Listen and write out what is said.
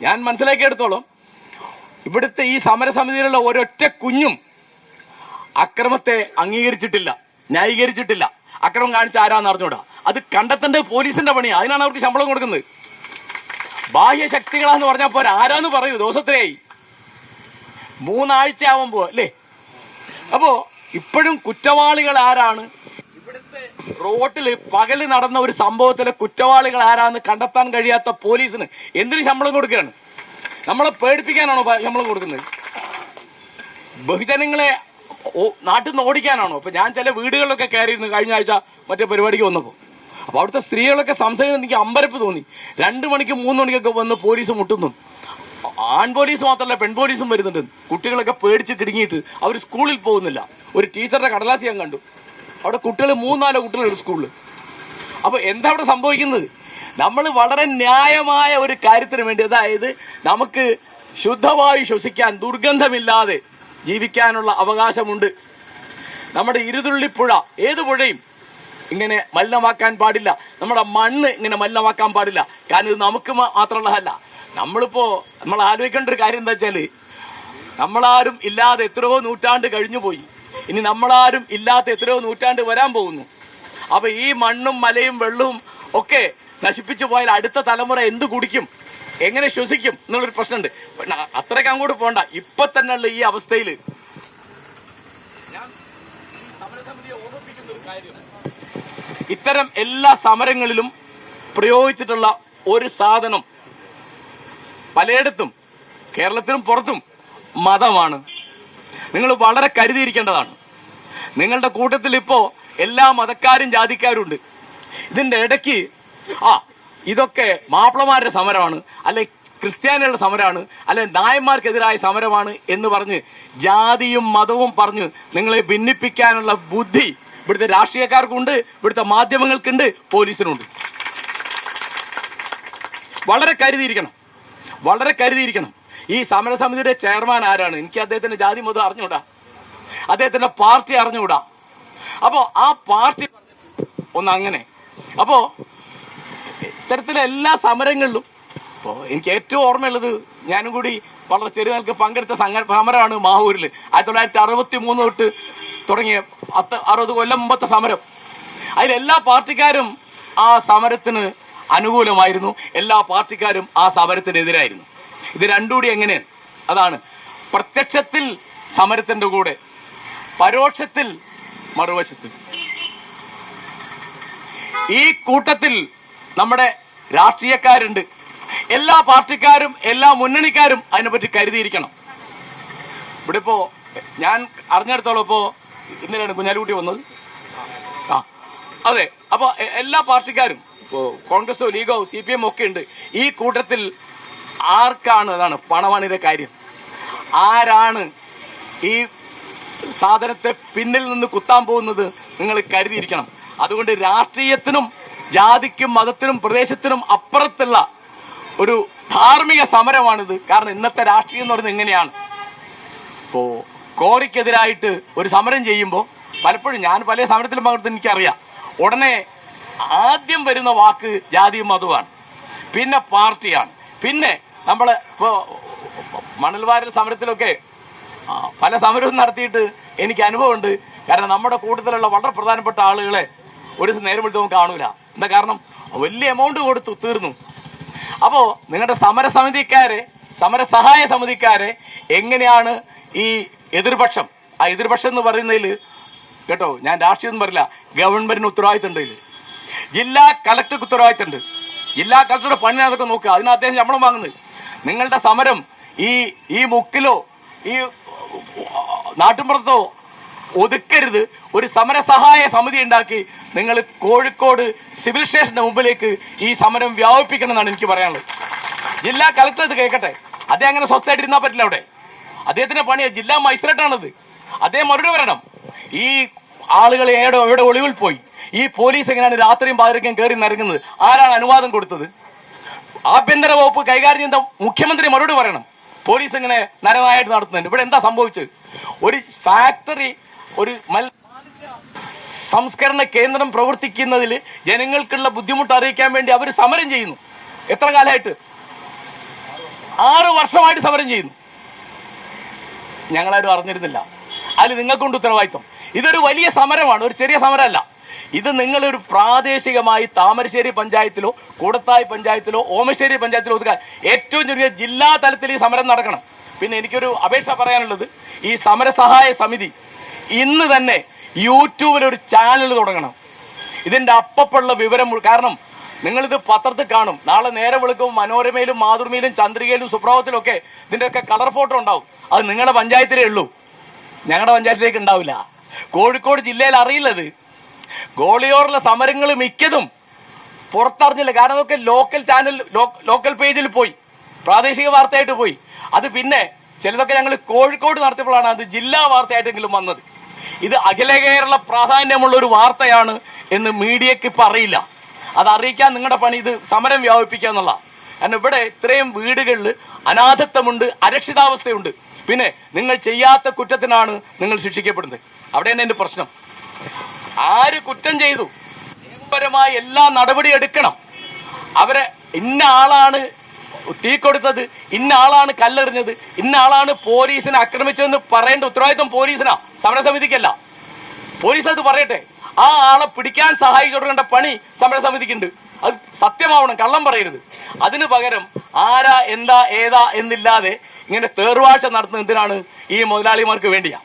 ഞാൻ മനസ്സിലാക്കിയെടുത്തോളം ഇവിടുത്തെ ഈ സമരസമിതിയിലുള്ള ഒരൊറ്റ കുഞ്ഞും അക്രമത്തെ അംഗീകരിച്ചിട്ടില്ല, ന്യായീകരിച്ചിട്ടില്ല. അക്രമം കാണിച്ച ആരാന്ന് അറിഞ്ഞൂടാ. അത് കണ്ടെത്തേണ്ടത് പോലീസിന്റെ പണിയാണ്. അതിനാണ് അവർക്ക് ശമ്പളം കൊടുക്കുന്നത്. ബാഹ്യ ശക്തികളാന്ന് പറഞ്ഞാൽ പോരാ, ആരാന്ന് പറയൂ. ദിവസത്തിലായി 3 ആഴ്ച ആവുമ്പോ അല്ലേ? അപ്പോ ഇപ്പോഴും കുറ്റവാളികൾ ആരാണ്? ഇവിടുത്തെ റോട്ടിൽ പകല് നടന്ന ഒരു സംഭവത്തിലെ കുറ്റവാളികൾ ആരാന്ന് കണ്ടെത്താൻ കഴിയാത്ത പോലീസിന് എന്തിനു ശമ്പളം കൊടുക്കുകയാണ്? നമ്മളെ പേടിപ്പിക്കാനാണോ ശമ്പളം കൊടുക്കുന്നത്? ബഹുജനങ്ങളെ നാട്ടിൽ നിന്ന് ഓടിക്കാനാണോ? ഇപ്പൊ ഞാൻ ചില വീടുകളിലൊക്കെ കയറിയിരുന്നു കഴിഞ്ഞ ആഴ്ച മറ്റേ പരിപാടിക്ക് വന്നപ്പോൾ. അപ്പൊ അവിടുത്തെ സ്ത്രീകളൊക്കെ സംസാരിക്കുന്നത് എനിക്ക് അമ്പരപ്പ് തോന്നി. 2 മണിക്ക് 3 മണിക്കൊക്കെ വന്ന് പോലീസ് മുട്ടുന്നു. ആൺ പോലീസ് മാത്രമല്ല, പെൺ പോലീസും വരുന്നുണ്ട്. കുട്ടികളൊക്കെ പേടിച്ച് കിടുങ്ങിയിട്ട് അവർ സ്കൂളിൽ പോകുന്നില്ല. ഒരു ടീച്ചറുടെ കടലാസ് ഞാൻ കണ്ടു. അവിടെ കുട്ടികൾ 3-4 കുട്ടികളുണ്ട് സ്കൂളിൽ. അപ്പൊ എന്താ അവിടെ സംഭവിക്കുന്നത്? നമ്മൾ വളരെ ന്യായമായ ഒരു കാര്യത്തിന് വേണ്ടി, അതായത് നമുക്ക് ശുദ്ധവായു ശ്വസിക്കാൻ ദുർഗന്ധമില്ലാതെ ജീവിക്കാനുള്ള അവകാശമുണ്ട്. നമ്മുടെ ഇരുതുള്ളിപ്പുഴ, ഏത് പുഴയും ഇങ്ങനെ മലിനമാക്കാൻ പാടില്ല. നമ്മുടെ മണ്ണ് ഇങ്ങനെ മലിനമാക്കാൻ പാടില്ല. കാരണം ഇത് നമുക്ക് മാത്രമുള്ളതല്ല. നമ്മൾ ആലോചിക്കേണ്ട ഒരു കാര്യം എന്താ വെച്ചാൽ, നമ്മളാരും ഇല്ലാതെ എത്രയോ നൂറ്റാണ്ട് കഴിഞ്ഞു പോയി. ഇനി നമ്മളാരും ഇല്ലാത്ത എത്രയോ നൂറ്റാണ്ട് വരാൻ പോകുന്നു. അപ്പൊ ഈ മണ്ണും മലയും വെള്ളവും ഒക്കെ നശിപ്പിച്ചു പോയാൽ അടുത്ത തലമുറ എന്ത് കുടിക്കും, എങ്ങനെ ശ്വസിക്കും എന്നുള്ളൊരു പ്രശ്നമുണ്ട്. അത്രയ്ക്ക് അങ്ങോട്ട് പോണ്ട. ഇപ്പൊ തന്നെയുള്ള ഈ അവസ്ഥയിൽ ഞാൻ ഈ സമരസമിതിയെ ഓർമ്മിപ്പിക്കുന്ന ഒരു കാര്യം, ഇത്തരം എല്ലാ സമരങ്ങളിലും പ്രയോഗിച്ചിട്ടുള്ള ഒരു സാധനം പലയിടത്തും, കേരളത്തിലും പുറത്തും, മതമാണ്. നിങ്ങൾ വളരെ കരുതിയിരിക്കേണ്ടതാണ്. നിങ്ങളുടെ കൂട്ടത്തിൽ ഇപ്പോ എല്ലാ മതക്കാരും ജാതിക്കാരും ഉണ്ട്. ഇതിന്റെ ഇടയ്ക്ക് ഇതൊക്കെ മാപ്പിളമാരുടെ സമരമാണ്, അല്ലെ ക്രിസ്ത്യാനികളുടെ സമരമാണ്, അല്ലെ നായന്മാർക്കെതിരായ സമരമാണ് എന്ന് പറഞ്ഞ് ജാതിയും മതവും പറഞ്ഞ് നിങ്ങളെ ഭിന്നിപ്പിക്കാനുള്ള ബുദ്ധി ഇവിടുത്തെ രാഷ്ട്രീയക്കാർക്കുണ്ട്, ഇവിടുത്തെ മാധ്യമങ്ങൾക്കുണ്ട്, പോലീസിനുണ്ട്. വളരെ കരുതിയിരിക്കണം, വളരെ കരുതിയിരിക്കണം. ഈ സമരസമിതിയുടെ ചെയർമാൻ ആരാണ്? എനിക്ക് അദ്ദേഹത്തിന്റെ ജാതി മതം അറിഞ്ഞുകൂടാ, അദ്ദേഹത്തിന്റെ പാർട്ടി അറിഞ്ഞുകൂടാ. അപ്പോ ആ പാർട്ടി അങ്ങനെ. അപ്പോ ഇത്തരത്തിലെ എല്ലാ സമരങ്ങളിലും എനിക്ക് ഏറ്റവും ഓർമ്മയുള്ളത്, ഞാനും കൂടി വളരെ ചെറിയ നിലക്ക് പങ്കെടുത്ത സമരമാണ് മാവൂരിൽ 1963 തൊട്ട് തുടങ്ങിയ 60 കൊല്ലം മുമ്പത്തെ സമരം. അതിലെല്ലാ പാർട്ടിക്കാരും ആ സമരത്തിന് അനുകൂലമായിരുന്നു, എല്ലാ പാർട്ടിക്കാരും ആ സമരത്തിനെതിരായിരുന്നു. ഇത് രണ്ടും കൂടി എങ്ങനെയാണ്? അതാണ് പ്രത്യക്ഷത്തിൽ സമരത്തിന്റെ കൂടെ, പരോക്ഷത്തിൽ മറുവശത്തിൽ. ഈ കൂട്ടത്തിൽ നമ്മുടെ രാഷ്ട്രീയക്കാരുണ്ട്. എല്ലാ പാർട്ടിക്കാരും എല്ലാ മുന്നണിക്കാരും അതിനെപ്പറ്റി കരുതിയിരിക്കണം. ഇവിടെ ഇപ്പോ ഞാൻ അറിഞ്ഞെടുത്തോളം ഇപ്പോ ഇന്നലെയാണ് കുഞ്ഞാലിക്കുട്ടി വന്നത്. അതെ. അപ്പൊ എല്ലാ പാർട്ടിക്കാരും, ഇപ്പോ കോൺഗ്രസോ ലീഗോ CPM ഒക്കെ ഉണ്ട്. ഈ കൂട്ടത്തിൽ ആർക്കാണ്, അതാണ് പണമണിയുടെ കാര്യം, ആരാണ് ഈ സാധനത്തെ പിന്നിൽ നിന്ന് കുത്താൻ പോകുന്നത് നിങ്ങൾ കരുതിയിരിക്കണം. അതുകൊണ്ട് രാഷ്ട്രീയത്തിനും ജാതിക്കും മതത്തിനും പ്രദേശത്തിനും അപ്പുറത്തുള്ള ഒരു ധാർമ്മിക സമരമാണിത്. കാരണം ഇന്നത്തെ രാഷ്ട്രീയം എന്ന് പറയുന്നത് എങ്ങനെയാണ്? ഇപ്പോ കോറിക്കെതിരായിട്ട് ഒരു സമരം ചെയ്യുമ്പോൾ പലപ്പോഴും, ഞാൻ പല സമരത്തിലും പങ്കെടുത്ത് എനിക്കറിയാം, ഉടനെ ആദ്യം വരുന്ന വാക്ക് ജാതിയും മതവുമാണ്, പിന്നെ പാർട്ടിയാണ്, പിന്നെ നമ്മൾ ഇപ്പോൾ മണൽവാരൽ സമരത്തിലൊക്കെ പല സമരവും നടത്തിയിട്ട് എനിക്ക് അനുഭവമുണ്ട്. കാരണം നമ്മുടെ കൂട്ടത്തിലുള്ള വളരെ പ്രധാനപ്പെട്ട ആളുകളെ ഒരു നേരം വിളിച്ച് നമുക്ക് കാണൂല. എന്താ കാരണം? വലിയ എമൗണ്ട് കൊടുത്തു, തീർന്നു. അപ്പോ നിങ്ങളുടെ സമരസമിതിക്കാരെ, സമരസഹായ സമിതിക്കാരെ എങ്ങനെയാണ് ഈ എതിർപക്ഷം, ആ എതിർപക്ഷം എന്ന് പറയുന്നതിൽ കേട്ടോ, ഞാൻ രാഷ്ട്രീയം പറയില്ല, ഗവൺമെന്റിന് ഉത്തരവാദിത്തം ഉണ്ട്. ജില്ലാ കളക്ടർക്ക് ഉത്തരവാദിത്തമുണ്ട്. ജില്ലാ കളക്ടറുടെ പണി അതൊക്കെ നോക്കുക, അതിന് അദ്ദേഹം ശമ്പളം വാങ്ങുന്നത്. നിങ്ങളുടെ സമരം ഈ മുക്കിലോ ഈ നാട്ടിൻപുറത്തോ ഒതുക്കരുത്. ഒരു സമരസഹായ സമിതി ഉണ്ടാക്കി നിങ്ങൾ കോഴിക്കോട് സിവിൽ സ്റ്റേഷന്റെ മുമ്പിലേക്ക് ഈ സമരം വ്യാപിപ്പിക്കണം എന്നാണ് എനിക്ക് പറയാനുള്ളത്. ജില്ലാ കളക്ടർ ഇത് കേൾക്കട്ടെ. അദ്ദേഹം അങ്ങനെ സ്വസ്ഥമായിട്ട് ഇരുന്നാൽ പറ്റില്ല. അവിടെ അദ്ദേഹത്തിന്റെ പണിയാണ്, ജില്ലാ മജിസ്ട്രേറ്റാണത്. അദ്ദേഹം മറുപടി പറയണം. ഈ ആളുകൾ എവിടെ ഒളിവിൽ പോയി? ഈ പോലീസ് എങ്ങനെയാണ് രാത്രിയും പാതിരക്കും കയറി നിറങ്ങുന്നത്? ആരാണ് അനുവാദം കൊടുത്തത്? ആഭ്യന്തര വകുപ്പ് കൈകാര്യം ചെയ്ത മുഖ്യമന്ത്രി മറുപടി പറയണം. പോലീസ് എങ്ങനെ നരനായിട്ട് നടത്തുന്നുണ്ട്? ഇവിടെ എന്താ സംഭവിച്ചത്? ഒരു ഫാക്ടറി, ഒരു സംസ്കരണ കേന്ദ്രം പ്രവർത്തിക്കുന്നതിൽ ജനങ്ങൾക്കുള്ള ബുദ്ധിമുട്ട് അറിയിക്കാൻ വേണ്ടി അവർ സമരം ചെയ്യുന്നു. എത്ര കാലമായിട്ട്? 6 വർഷമായിട്ട് സമരം ചെയ്യുന്നു. ഞങ്ങളാരും അറിഞ്ഞിരുന്നില്ല. അതിൽ നിങ്ങൾക്കുണ്ട് ഉത്തരവാദിത്വം. ഇതൊരു വലിയ സമരമാണ്, ഒരു ചെറിയ സമരമല്ല. ഇത് നിങ്ങളൊരു പ്രാദേശികമായി താമരശ്ശേരി പഞ്ചായത്തിലോ കൂടത്തായി പഞ്ചായത്തിലോ ഓമശ്ശേരി പഞ്ചായത്തിലോ ഒതുക്കാൻ ഏറ്റവും ചെറിയ ജില്ലാ തലത്തിൽ ഈ സമരം നടക്കണം. പിന്നെ എനിക്കൊരു അപേക്ഷ പറയാനുള്ളത്, ഈ സമരസഹായ സമിതി ഇന്ന് തന്നെ യൂട്യൂബിലൊരു ചാനൽ തുടങ്ങണം. ഇതിൻ്റെ അപ്പപ്പുള്ള വിവരം, കാരണം നിങ്ങളിത് പത്രത്തിൽ കാണും, നാളെ നേരെ വെളുക്കും മനോരമയിലും മാതൃഭൂമിയിലും ചന്ദ്രികയിലും സുപ്രഭാതത്തിലും ഒക്കെ ഇതിൻ്റെയൊക്കെ കളർ ഫോട്ടോ ഉണ്ടാവും. അത് നിങ്ങളുടെ പഞ്ചായത്തിലേ ഉള്ളൂ, ഞങ്ങളുടെ പഞ്ചായത്തിലേക്ക് ഉണ്ടാവില്ല. കോഴിക്കോട് ജില്ലയിൽ അറിയില്ലത്. ഗോളിയോറിലെ സമരങ്ങൾ മിക്കതും പുറത്തറിഞ്ഞില്ല. കാരണം അതൊക്കെ ലോക്കൽ ചാനൽ, ലോക്കൽ പേജിൽ പോയി, പ്രാദേശിക വാർത്തയായിട്ട് പോയി. അത് പിന്നെ ചിലതൊക്കെ ഞങ്ങൾ കോഴിക്കോട് നടത്തിയപ്പോഴാണ് അത് ജില്ലാ വാർത്തയായിട്ടെങ്കിലും വന്നത്. ഇത് അഖില കേരള പ്രാധാന്യമുള്ള ഒരു വാർത്തയാണ് എന്ന് മീഡിയക്ക് ഇപ്പം അറിയില്ല. അത് അറിയിക്കാൻ നിങ്ങളുടെ പണി ഇത് സമരം വ്യാപിപ്പിക്കുക എന്നുള്ള. കാരണം ഇവിടെ ഇത്രയും വീടുകളിൽ അനാഥത്വമുണ്ട്, അരക്ഷിതാവസ്ഥയുണ്ട്. പിന്നെ നിങ്ങൾ ചെയ്യാത്ത കുറ്റത്തിനാണ് നിങ്ങൾ ശിക്ഷിക്കപ്പെടുന്നത്. അവിടെ തന്നെ എൻ്റെ പ്രശ്നം. ആര് കുറ്റം ചെയ്തു, നിയമപരമായ എല്ലാ നടപടി എടുക്കണം. അവരെ ഇന്ന ആളാണ് തീ കൊടുത്തത്, ഇന്ന ആളാണ് കല്ലെറിഞ്ഞത്, ഇന്ന ആളാണ് പോലീസിനെ ആക്രമിച്ചതെന്ന് പറയേണ്ട ഉത്തരവാദിത്വം പോലീസിനാ, സമരസമിതിക്കല്ല. പോലീസ് അത് പറയട്ടെ. ആ ആളെ പിടിക്കാൻ സഹായിച്ചു കൊടുക്കേണ്ട പണി സമരസമിതിക്കുണ്ട്. അത് സത്യമാവണം, കള്ളം പറയരുത്. അതിന് പകരം ആരാ എന്താ ഏതാ എന്നില്ലാതെ ഇങ്ങനെ തേർവാഴ്ച നടത്തുന്നത് എന്തിനാണ്? ഈ മുതലാളിമാർക്ക് വേണ്ടിയാ.